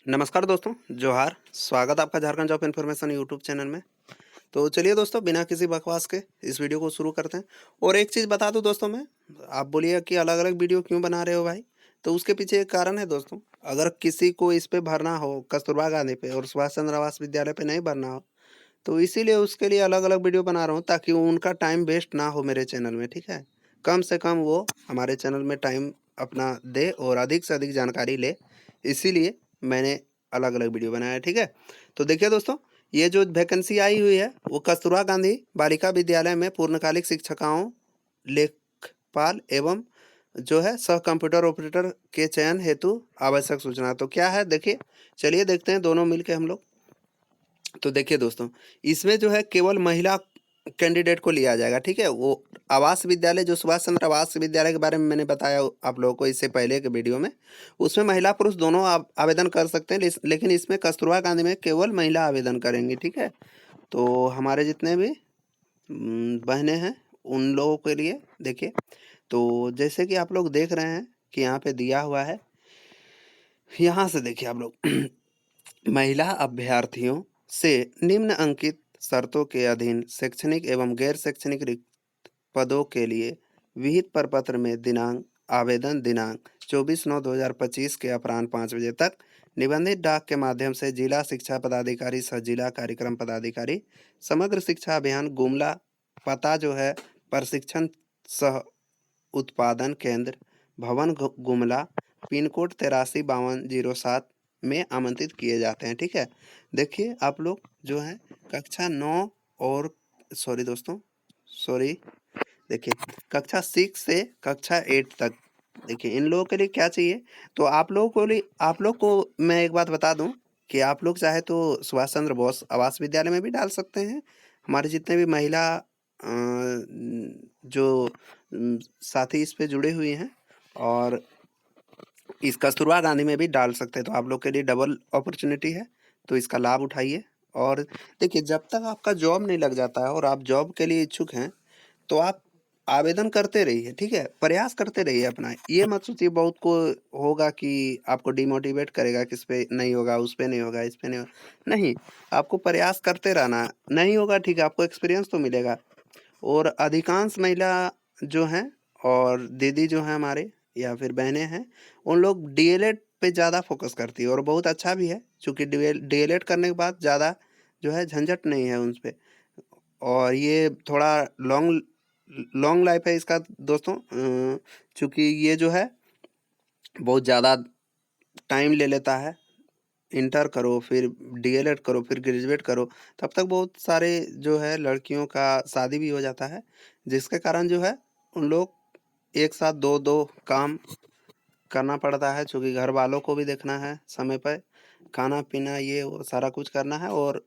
नमस्कार दोस्तों, जोहार। स्वागत आपका Jharkhand job information YouTube channel में। तो चलिए दोस्तों, बिना किसी बकवास के इस वीडियो को शुरू करते हैं। और एक चीज़ बता दूं दोस्तों मैं, आप बोलिए कि अलग-अलग वीडियो क्यों बना रहे हो भाई? तो उसके पीछे एक कारण है दोस्तों। अगर किसी को इस पे भरना हो कस्तूरबा गांधी पे और सुभाष चंद्र आवास विद्यालय पे नहीं भरना हो, तो इसीलिए उसके लिए अलग-अलग वीडियो बना रहा हूँ ताकि उनका टाइम वेस्ट ना हो मेरे चैनल में, ठीक है? कम से कम वो हमारे चैनल में टाइम अपना दे और अधिक से अधिक जानकारी ले, इसीलिए मैंने अलग-अलग वीडियो बनाया है, ठीक है? तो देखिए दोस्तों, ये जो वैकेंसी आई हुई है, वो कस्तूरबा गांधी बालिका विद्यालय में पूर्णकालिक शिक्षिकाओं, लेखपाल एवं जो है सह कंप्यूटर ऑपरेटर के चयन हेतु आवश्यक सूचना। तो क्या है देखिए, चलिए देखते हैं दोनों मिलके हम लोग। तो देखिए दोस्तों, इसमें जो है केवल महिला कैंडिडेट को लिया जाएगा, ठीक है? वो आवास विद्यालय जो सुभाष चंद्र आवास विद्यालय के बारे में मैंने बताया आप लोगों को इससे पहले के वीडियो में, उसमें महिला पुरुष दोनों आवेदन कर सकते हैं, लेकिन इसमें कस्तूरबा गांधी में केवल महिला आवेदन करेंगी, ठीक है? तो हमारे जितने भी बहनें हैं उन लोगों के लिए देखिए, तो जैसे कि आप लोग देख रहे हैं कि यहाँ पे दिया हुआ है, यहाँ से देखिए आप लोग महिला अभ्यर्थियों से निम्न अंकित शर्तों के अधीन शैक्षणिक एवं गैर शैक्षणिक रिक्त पदों के लिए विहित प्रपत्र में दिनांक आवेदन दिनांक 24/9/2025 के अपराह्न 5 बजे तक निबंधित डाक के माध्यम से जिला शिक्षा पदाधिकारी सह जिला कार्यक्रम पदाधिकारी समग्र शिक्षा अभियान गुमला, पता जो है प्रशिक्षण सह उत्पादन केंद्र भवन गुमला, पिन कोड 835207 में आमंत्रित किए जाते हैं, ठीक है? देखिए आप लोग जो है कक्षा 9 और सॉरी दोस्तों, सॉरी, देखिए कक्षा 6 से कक्षा 8 तक देखिए इन लोगों के लिए क्या चाहिए। तो आप लोग को मैं एक बात बता दूं कि आप लोग चाहे तो सुभाष चंद्र बोस आवास विद्यालय में भी डाल सकते हैं। हमारे जितने भी महिला जो साथी इस पे जुड़े हुए हैं, और इस कस्तूरबा गांधी में भी डाल सकते हैं। तो आप लोग के लिए डबल अपॉर्चुनिटी है, तो इसका लाभ उठाइए। और देखिए, जब तक आपका जॉब नहीं लग जाता है और आप जॉब के लिए इच्छुक हैं, तो आप आवेदन करते रहिए, ठीक है? प्रयास करते रहिए अपना। ये मत सोचिए बहुत को होगा कि आपको डिमोटिवेट करेगा कि इस पे नहीं होगा, उस पे नहीं होगा, इस पे नहीं होगा। नहीं, आपको प्रयास करते रहना है। नहीं होगा ठीक है, आपको एक्सपीरियंस तो मिलेगा। और अधिकांश महिला जो हैं और दीदी जो हैं हमारे या फिर बहनें हैं, उन लोग डीएलएड पे ज़्यादा फोकस करती है और बहुत अच्छा भी है, चूँकि डीएलएड करने के बाद ज़्यादा जो है झंझट नहीं है उन पे। और ये थोड़ा लॉन्ग लॉन्ग लाइफ है इसका दोस्तों, चूँकि ये जो है बहुत ज़्यादा टाइम ले लेता है। इंटर करो, फिर डीएलएड करो, फिर ग्रेजुएट करो, तब तक बहुत सारे जो है लड़कियों का शादी भी हो जाता है, जिसके कारण जो है उन लोग एक साथ 2-2 काम करना पड़ता है, चूँकि घर वालों को भी देखना है समय पे, खाना-पीना ये वो सारा कुछ करना है और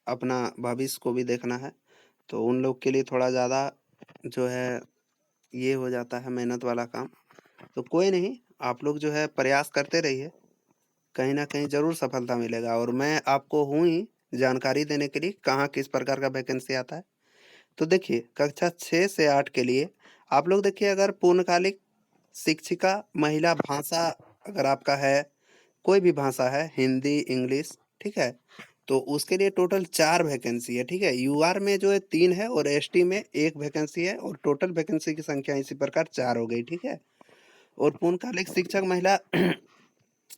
अपना भविष्य को भी देखना है। तो उन लोग के लिए थोड़ा ज़्यादा जो है ये हो जाता है मेहनत वाला काम। तो कोई नहीं, आप लोग जो है प्रयास करते रहिए, कहीं न कहीं ज़रूर सफलता मिलेगा। और मैं आपको हूँ ही जानकारी देने के लिए कहाँ किस प्रकार का वैकेंसी आता है। तो देखिए कक्षा 6 से 8 के लिए आप लोग देखिए, अगर पूर्णकालिक शिक्षिका महिला भाषा अगर आपका है, कोई भी भाषा है, हिंदी, इंग्लिश, ठीक है? तो उसके लिए टोटल 4 वैकेंसी है, ठीक है? यूआर में जो है 3 है और एसटी में 1 वैकेंसी है, और टोटल वैकेंसी की संख्या इसी प्रकार 4 हो गई, ठीक है? और पूर्णकालिक शिक्षक महिला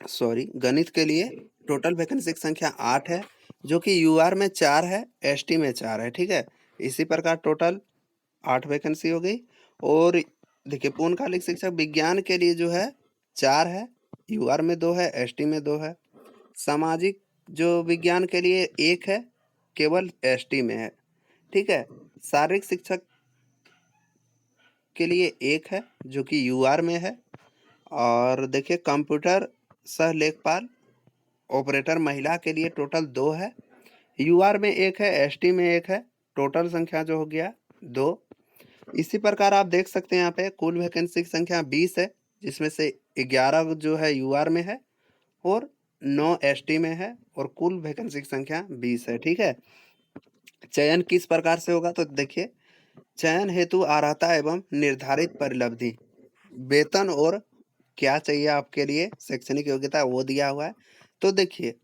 सॉरी, गणित के लिए टोटल वैकेंसी की संख्या 8 है, जो कि यूआर में 4 है, एसटी में 4 है, ठीक है? इसी प्रकार टोटल 8 वैकेंसी हो गई। और देखिए पूर्णकालिक शिक्षक विज्ञान के लिए जो है 4 है, यूआर में 2 है, एसटी में 2 है। सामाजिक जो विज्ञान के लिए 1 है, केवल एसटी में है, ठीक है? शारीरिक शिक्षक के लिए 1 है, जो कि यूआर में है। और देखिए कंप्यूटर सह लेखपाल ऑपरेटर महिला के लिए टोटल 2 है, यूआर में 1 है, एसटी में 1 है, टोटल संख्या जो हो गया 2। इसी प्रकार आप देख सकते हैं यहाँ पे कुल वैकेंसी की संख्या 20 है, जिसमें से 11 जो है यूआर में है और 9 एसटी में है, और कुल वैकेंसी की संख्या 20 है, ठीक है? चयन किस प्रकार से होगा तो देखिए, चयन हेतु अर्हता एवं निर्धारित परिलब्धि, वेतन और क्या चाहिए आपके लिए शैक्षणिक योग्यता वो दिया हुआ है। तो देखिए,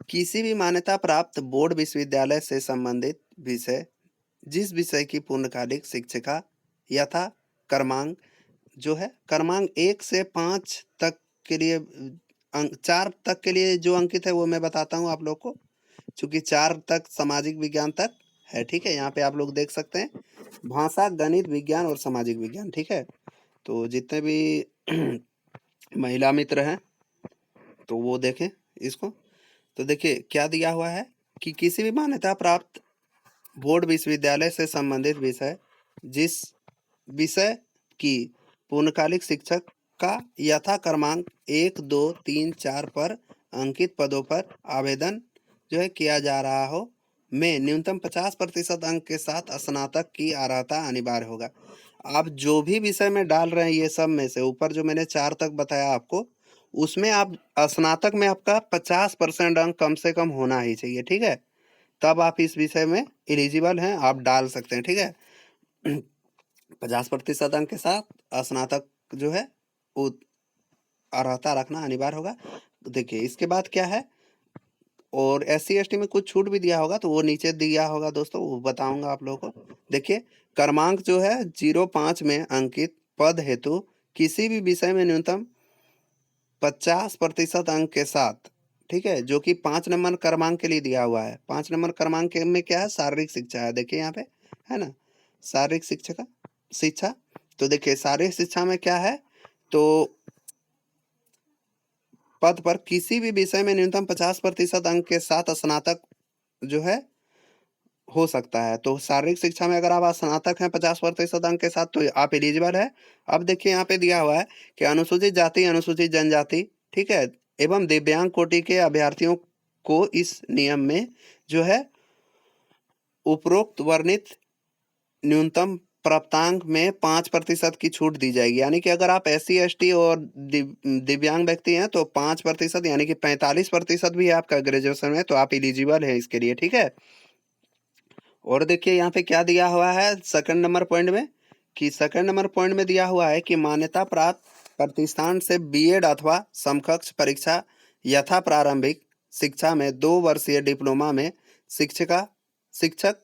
किसी भी मान्यता प्राप्त बोर्ड विश्वविद्यालय से संबंधित विषय, जिस विषय की पूर्णकालिक शिक्षिका यथा क्रमांक जो है, क्रमांक 1 से 5 तक के लिए 4 तक के लिए जो अंकित है वो मैं बताता हूँ आप लोग को, चूँकि 4 तक सामाजिक विज्ञान तक है, ठीक है? यहाँ पे आप लोग देख सकते हैं, भाषा, गणित, विज्ञान और सामाजिक विज्ञान, ठीक है? तो जितने भी महिला मित्र हैं, तो वो देखें इसको। तो देखिए क्या दिया हुआ है कि किसी भी मान्यता प्राप्त बोर्ड विश्वविद्यालय से संबंधित विषय, जिस विषय की पूर्णकालिक शिक्षक का यथा क्रमांक 1, 2, 3, 4 पर अंकित पदों पर आवेदन जो है किया जा रहा हो, में न्यूनतम 50% अंक के साथ स्नातक की अर्हता अनिवार्य होगा। आप जो भी विषय में डाल रहे हैं, ये सब में से ऊपर जो मैंने 4 तक बताया आपको, उसमें आप स्नातक में आपका 50% अंक कम से कम होना ही चाहिए, ठीक है? तब आप इस विषय में एलिजिबल हैं, आप डाल सकते हैं, ठीक है? 50% अंक के साथ स्नातक जो है वो अर्हता रखना अनिवार्य होगा। देखिए इसके बाद क्या है, और SC ST में कुछ छूट भी दिया होगा, तो वो नीचे दिया होगा दोस्तों, वो बताऊंगा आप लोगों को। देखिए क्रमांक जो है 05 में अंकित पद हेतु किसी भी विषय में न्यूनतम 50% अंक के साथ, ठीक है, जो कि 5 नंबर क्रमांक के लिए दिया हुआ है। 5 नंबर क्रमांक में क्या है, शारीरिक शिक्षा है, देखिए यहाँ पे है ना, शारीरिक शिक्षा का शिक्षा। तो देखिए शारीरिक शिक्षा में क्या है, तो पद पर किसी भी विषय में न्यूनतम 50% अंक के साथ स्नातक जो है हो सकता है। तो शारीरिक शिक्षा में अगर आप स्नातक हैं 50% अंक के साथ, तो आप एलिजिबल है। अब देखिए यहाँ पे दिया हुआ है कि अनुसूचित जाति, अनुसूचित जनजाति, ठीक है, एवं दिव्यांग कोटि के अभ्यर्थियों को इस नियम में जो है उपरोक्त वर्णित न्यूनतम प्राप्तांक में 5% की छूट दी जाएगी। यानी कि अगर आप SC ST और दिव्यांग व्यक्ति हैं तो 5% यानी कि 45% भी आपका ग्रेजुएशन में, तो आप एलिजिबल है इसके लिए, ठीक है? और देखिए यहाँ पे क्या दिया हुआ है सेकंड नंबर पॉइंट में, कि सेकंड नंबर पॉइंट में दिया हुआ है कि मान्यता प्राप्त प्रतिष्ठान से B.Ed अथवा समकक्ष परीक्षा यथा प्रारंभिक शिक्षा में 2 वर्षीय डिप्लोमा में शिक्षक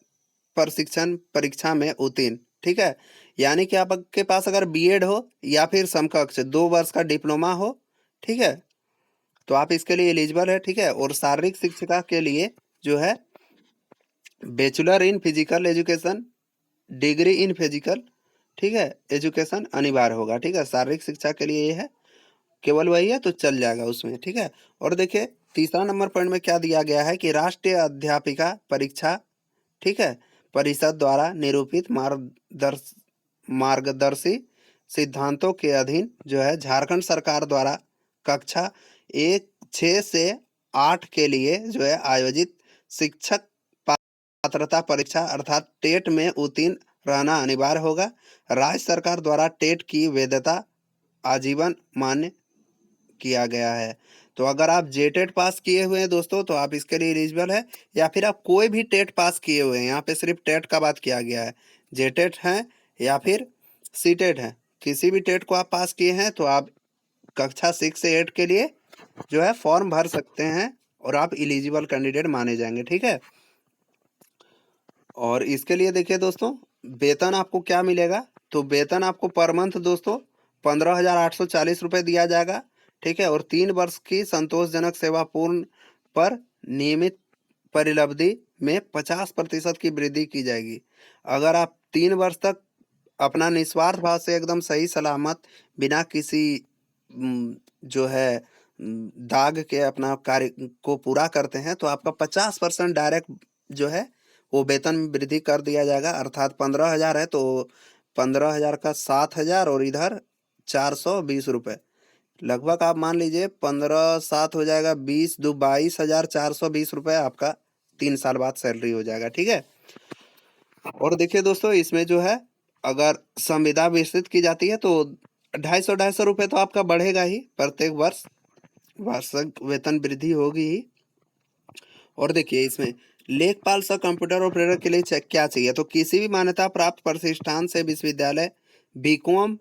प्रशिक्षण परीक्षा में उत्तीर्ण, ठीक है? यानी कि आपके पास अगर B.Ed हो या फिर समकक्ष 2 वर्ष का डिप्लोमा हो, ठीक है, तो आप इसके लिए एलिजिबल है, ठीक है? और शारीरिक शिक्षिका के लिए जो है bachelor in physical education, degree in physical, ठीक है, एजुकेशन अनिवार्य होगा, ठीक है? शारीरिक शिक्षा के लिए ये है, केवल वही है तो चल जाएगा उसमें, ठीक है? और देखिए तीसरा नंबर पॉइंट में क्या दिया गया है कि राष्ट्रीय अध्यापिका परीक्षा, ठीक है, परिषद द्वारा निरूपित मार्गदर्शी सिद्धांतों के अधीन जो है झारखंड सरकार द्वारा कक्षा 6 से 8 के लिए जो है आयोजित शिक्षक पात्रता परीक्षा अर्थात टेट में उत्तीर्ण रहना अनिवार्य होगा। राज्य सरकार द्वारा टेट की वैधता आजीवन मान्य किया गया है। तो अगर आप जेटेट पास किए हुए हैं दोस्तों, तो आप इसके लिए एलिजिबल है, या फिर आप कोई भी टेट पास किए हुए हैं, यहाँ पे सिर्फ टेट का बात किया गया है, जेटेट है या फिर सीटेट है, किसी भी टेट को आप पास किए हैं तो आप कक्षा 6 से 8 के लिए जो है फॉर्म भर सकते हैं और आप एलिजिबल कैंडिडेट माने जाएंगे, ठीक है? और इसके लिए देखिए दोस्तों वेतन आपको क्या मिलेगा, तो वेतन आपको पर मंथ दोस्तों 15,840 रुपये दिया जाएगा, ठीक है? और 3 वर्ष की संतोषजनक सेवा पूर्ण पर नियमित परिलब्धि में 50% की वृद्धि की जाएगी। अगर आप 3 वर्ष तक अपना निस्वार्थ भाव से एकदम सही सलामत बिना किसी जो है दाग के अपना कार्य को पूरा करते हैं, तो आपका 50% डायरेक्ट जो है वो वेतन में वृद्धि कर दिया जाएगा। अर्थात 15,000 है तो 15,000 का 7,000 और इधर 420 रुपये, लगभग आप मान लीजिए 15 7 हो जाएगा, 20 दो 22,420 रुपये आपका 3 साल बाद सैलरी हो जाएगा, ठीक है? और देखिए दोस्तों इसमें जो है अगर संविदा विस्तृत की जाती है तो 250 रुपये तो आपका बढ़ेगा ही, प्रत्येक वर्ष वार्षिक वेतन वृद्धि होगी ही। और देखिए इसमें लेखपाल सह कंप्यूटर ऑपरेटर के लिए क्या चाहिए, तो किसी भी मान्यता प्राप्त प्रतिष्ठान से विश्वविद्यालय बीकॉम,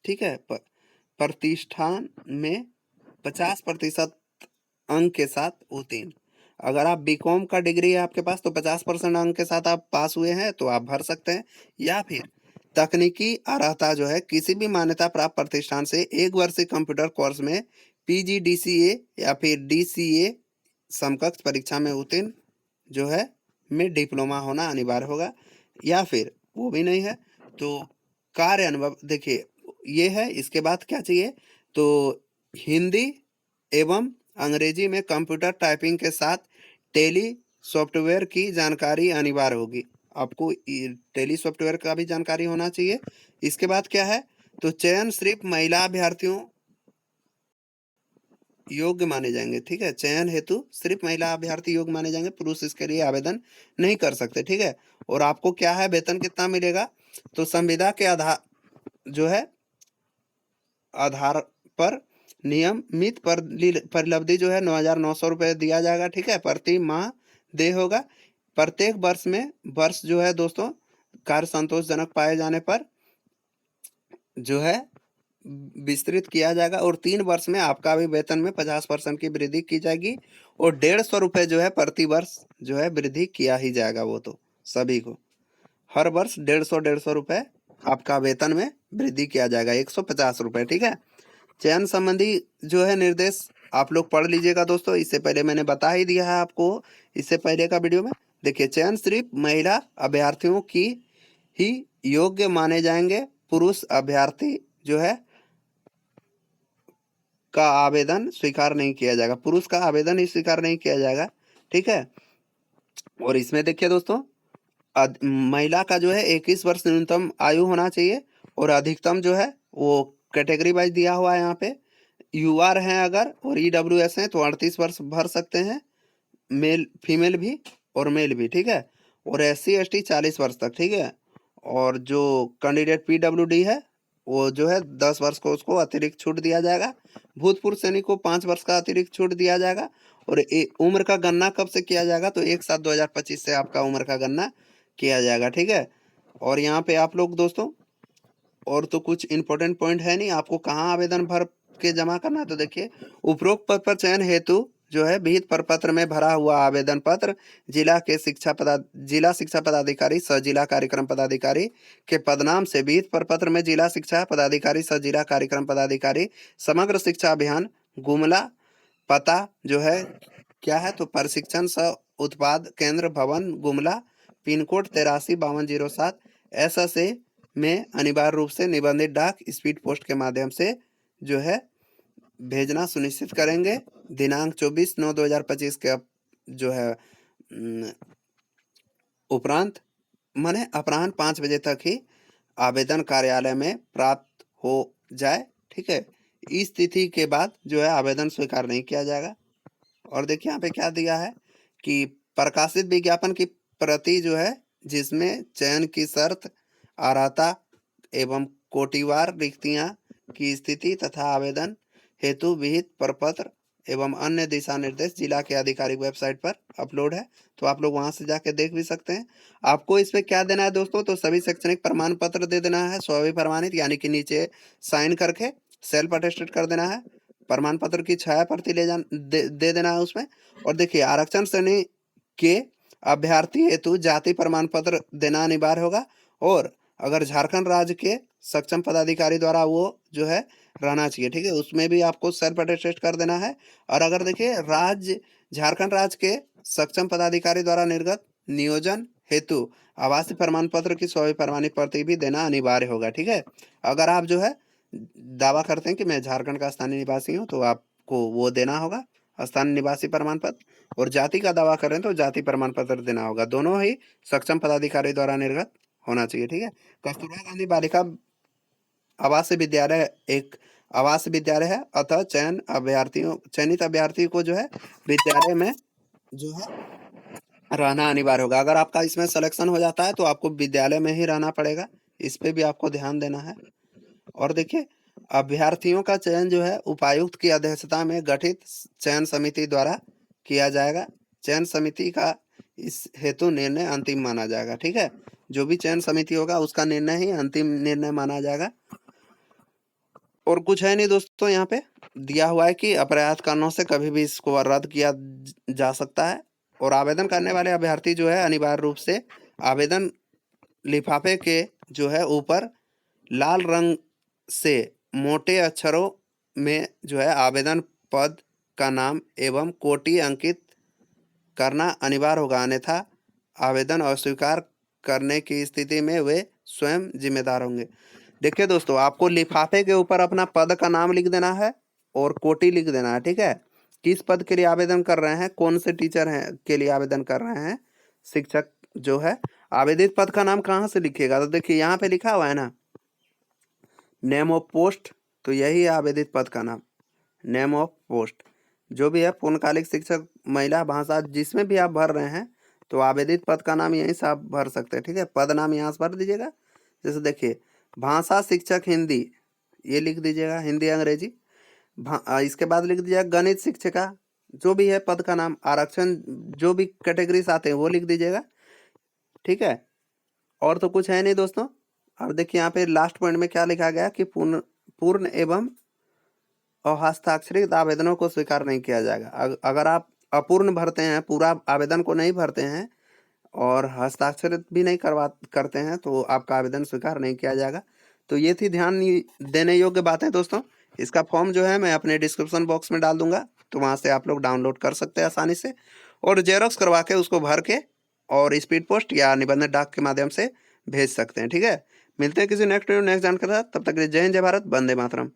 ठीक है, प्रतिष्ठान में 50% अंक के साथ उत्तीर्ण। अगर आप बीकॉम का डिग्री है आपके पास तो 50% अंक के साथ आप पास हुए हैं तो आप भर सकते हैं। या फिर तकनीकी अर्हता जो है किसी भी मान्यता प्राप्त प्रतिष्ठान से 1 वर्षीय कंप्यूटर कोर्स में पीजीडीसीए या फिर डीसीए समकक्ष परीक्षा में उत्तीर्ण जो है में डिप्लोमा होना अनिवार्य होगा। या फिर वो भी नहीं है तो कार्य अनुभव, देखिए ये है। इसके बाद क्या चाहिए तो हिंदी एवं अंग्रेजी में कंप्यूटर टाइपिंग के साथ टेली सॉफ्टवेयर की जानकारी अनिवार्य होगी। आपको टेली सॉफ्टवेयर का भी जानकारी होना चाहिए। इसके बाद क्या है तो चयन सिर्फ महिला अभ्यर्थियों योग्य माने जाएंगे। ठीक है, चयन हेतु सिर्फ महिला अभ्यर्थी योग्य माने जाएंगे, पुरुष इसके लिए आवेदन नहीं कर सकते। ठीक है, और आपको क्या है वेतन कितना मिलेगा तो संविदा के आधार जो है आधार पर नियमित परिलब्धि जो है 9,900 रुपये दिया जाएगा। ठीक है, प्रति माह देय होगा। प्रत्येक वर्ष में वर्ष जो है दोस्तों कार्य संतोषजनक पाए जाने पर जो है विस्तृत किया जाएगा और 3 वर्ष में आपका भी वेतन में 50% की वृद्धि की जाएगी और 150 रुपये जो है प्रति वर्ष जो है वृद्धि किया ही जाएगा। वो तो सभी को हर वर्ष 150 आपका वेतन में वृद्धि किया जाएगा, 150 रुपये। ठीक है, चयन संबंधी जो है निर्देश आप लोग पढ़ लीजिएगा दोस्तों। इससे पहले मैंने बता ही दिया है आपको इससे पहले का वीडियो में। देखिए चयन सिर्फ महिला अभ्यर्थियों की ही योग्य माने जाएंगे, पुरुष अभ्यर्थी जो है का आवेदन स्वीकार नहीं किया जाएगा, पुरुष का आवेदन ही स्वीकार नहीं किया जाएगा। ठीक है, और इसमें देखिए दोस्तों महिला का जो है 21 वर्ष न्यूनतम आयु होना चाहिए और अधिकतम जो है वो कैटेगरी वाइज दिया हुआ है यहाँ पे। यूआर हैं अगर और ईडब्ल्यूएस हैं तो 38 वर्ष भर सकते हैं, मेल फीमेल भी और मेल भी। ठीक है, और SC ST 40 वर्ष तक। ठीक है, और जो कैंडिडेट PWD है वो जो है 10 वर्ष को उसको अतिरिक्त छूट दिया जाएगा। भूतपूर्व सैनिक को 5 वर्ष का अतिरिक्त छूट दिया जाएगा। और उम्र का गणना कब से किया जाएगा तो 1/7/2025 से आपका उम्र का गणना किया जाएगा। ठीक है, और यहाँ पे आप लोग दोस्तों और तो कुछ इंपॉर्टेंट पॉइंट है नहीं, आपको कहाँ आवेदन भर के जमा करना है तो देखिए उपरोक्त पद पर चयन हेतु जो है विहित प्रपत्र में भरा हुआ आवेदन पत्र जिला शिक्षा पदाधिकारी सह जिला कार्यक्रम पदाधिकारी के पदनाम से विहित प्रपत्र में जिला शिक्षा पदाधिकारी सह जिला कार्यक्रम पदाधिकारी समग्र शिक्षा अभियान गुमला पता जो है क्या है तो प्रशिक्षण सह उत्पाद केंद्र भवन गुमला पिन कोड 835207 SSA में अनिवार्य रूप से निबंधित डाक स्पीड पोस्ट के माध्यम से जो है भेजना सुनिश्चित करेंगे। दिनांक 24/9/2025 के जो है उपरांत माने अपराह्न 5 बजे तक ही आवेदन कार्यालय में प्राप्त हो जाए। ठीक है, इस तिथि के बाद जो है आवेदन स्वीकार नहीं किया जाएगा। और देखिए यहाँ पे क्या दिया है कि प्रकाशित विज्ञापन की प्रति जो है जिसमें चयन की शर्त अर्हता एवं कोटिवार रिक्तियां की स्थिति तथा आवेदन हेतु विहित प्रपत्र एवं अन्य दिशा निर्देश जिला के आधिकारिक वेबसाइट पर अपलोड है, तो आप लोग वहां से जाके देख भी सकते हैं। आपको इसमें क्या देना है दोस्तों तो सभी शैक्षणिक प्रमाण पत्र दे देना है, स्वाभिप्रमाणित यानी कि नीचे साइन करके सेल्फ अटेस्टेड कर देना है। प्रमाण पत्र की छाया प्रति दे देना है उसमें। और देखिए आरक्षण श्रेणी के अभ्यर्थी हेतु जाति प्रमाण पत्र देना अनिवार्य होगा और अगर झारखंड राज्य के सक्षम पदाधिकारी द्वारा वो जो है रहना चाहिए। ठीक है, उसमें भी आपको सेल्फ अटेस्टेड कर देना है। और अगर देखिए झारखंड राज्य के सक्षम पदाधिकारी द्वारा निर्गत नियोजन हेतु आवासीय प्रमाण पत्र की स्वाभिप्रमाणित प्रति भी देना अनिवार्य होगा। ठीक है, अगर आप जो है दावा करते हैं कि मैं झारखंड का स्थानीय निवासी हूँ तो आपको वो देना होगा स्थानीय निवासी प्रमाण पत्र, और जाति का दावा कर रहे हैं तो जाति प्रमाण पत्र देना होगा। दोनों ही सक्षम पदाधिकारी द्वारा निर्गत होना चाहिए। ठीक है, कस्तूरबा गांधी बालिका आवासीय विद्यालय एक आवासीय विद्यालय है, अतः चयनित अभ्यर्थी को जो है विद्यालय में जो है रहना अनिवार्य होगा। अगर आपका इसमें सिलेक्शन हो जाता है तो आपको विद्यालय में ही रहना पड़ेगा, इस पे भी आपको ध्यान देना है। और देखिए अभ्यर्थियों का चयन जो है उपायुक्त की अध्यक्षता में गठित चयन समिति द्वारा किया जाएगा। चयन समिति का इस हेतु निर्णय अंतिम माना जाएगा। ठीक है, जो भी चयन समिति होगा उसका निर्णय ही अंतिम निर्णय माना जाएगा। और कुछ है नहीं दोस्तों, यहाँ पे दिया हुआ है कि अप्रयास कारणों से कभी भी इसको रद्द किया जा सकता है। और आवेदन करने वाले अभ्यर्थी जो है अनिवार्य रूप से आवेदन लिफाफे के जो है ऊपर लाल रंग से मोटे अक्षरों में जो है आवेदन पद का नाम एवं कोटि अंकित करना अनिवार्य होगा, अन्यथा आवेदन अस्वीकार करने की स्थिति में वे स्वयं जिम्मेदार होंगे। देखिए दोस्तों, आपको लिफाफे के ऊपर अपना पद का नाम लिख देना है और कोटि लिख देना है, ठीक है। किस पद के लिए आवेदन कर रहे हैं, कौन से टीचर हैं के लिए आवेदन कर रहे हैं, शिक्षक जो है। आवेदित पद का नाम कहाँ से लिखिएगा, तो देखिए यहाँ पे लिखा हुआ है ना, नेम ऑफ पोस्ट, तो यही है आवेदित पद का नाम, नेम ऑफ पोस्ट। जो भी है पूर्णकालिक शिक्षक, महिला भाषा, जिसमें भी आप भर रहे हैं तो आवेदित पद का नाम यहीं से आप भर सकते हैं, ठीक है। पद नाम यहाँ से भर दीजिएगा। जैसे देखिए, भाषा शिक्षक हिंदी, ये लिख दीजिएगा, हिंदी अंग्रेजी। इसके बाद लिख दीजिएगा गणित शिक्षिका, जो भी है पद का नाम। आरक्षण जो भी कैटेगरीज आते हैं वो लिख दीजिएगा, ठीक है। और तो कुछ है नहीं दोस्तों। और देखिए यहाँ पे लास्ट पॉइंट में क्या लिखा गया कि पूर्ण एवं हस्ताक्षरित आवेदनों को स्वीकार नहीं किया जाएगा। अगर आप अपूर्ण भरते हैं, पूरा आवेदन को नहीं भरते हैं और हस्ताक्षरित भी नहीं करते हैं तो आपका आवेदन स्वीकार नहीं किया जाएगा। तो ये थी ध्यान देने योग्य बातें दोस्तों। इसका फॉर्म जो है मैं अपने डिस्क्रिप्शन बॉक्स में डाल दूंगा, तो वहाँ से आप लोग डाउनलोड कर सकते हैं आसानी से, और जेरोक्स करवा के उसको भर के और स्पीड पोस्ट या निबंधन डाक के माध्यम से भेज सकते हैं, ठीक है। मिलते हैं किसी नेक्स्ट जानकारी के साथ, तब तक के लिए जय हिंद, जय भारत, वंदे मातरम।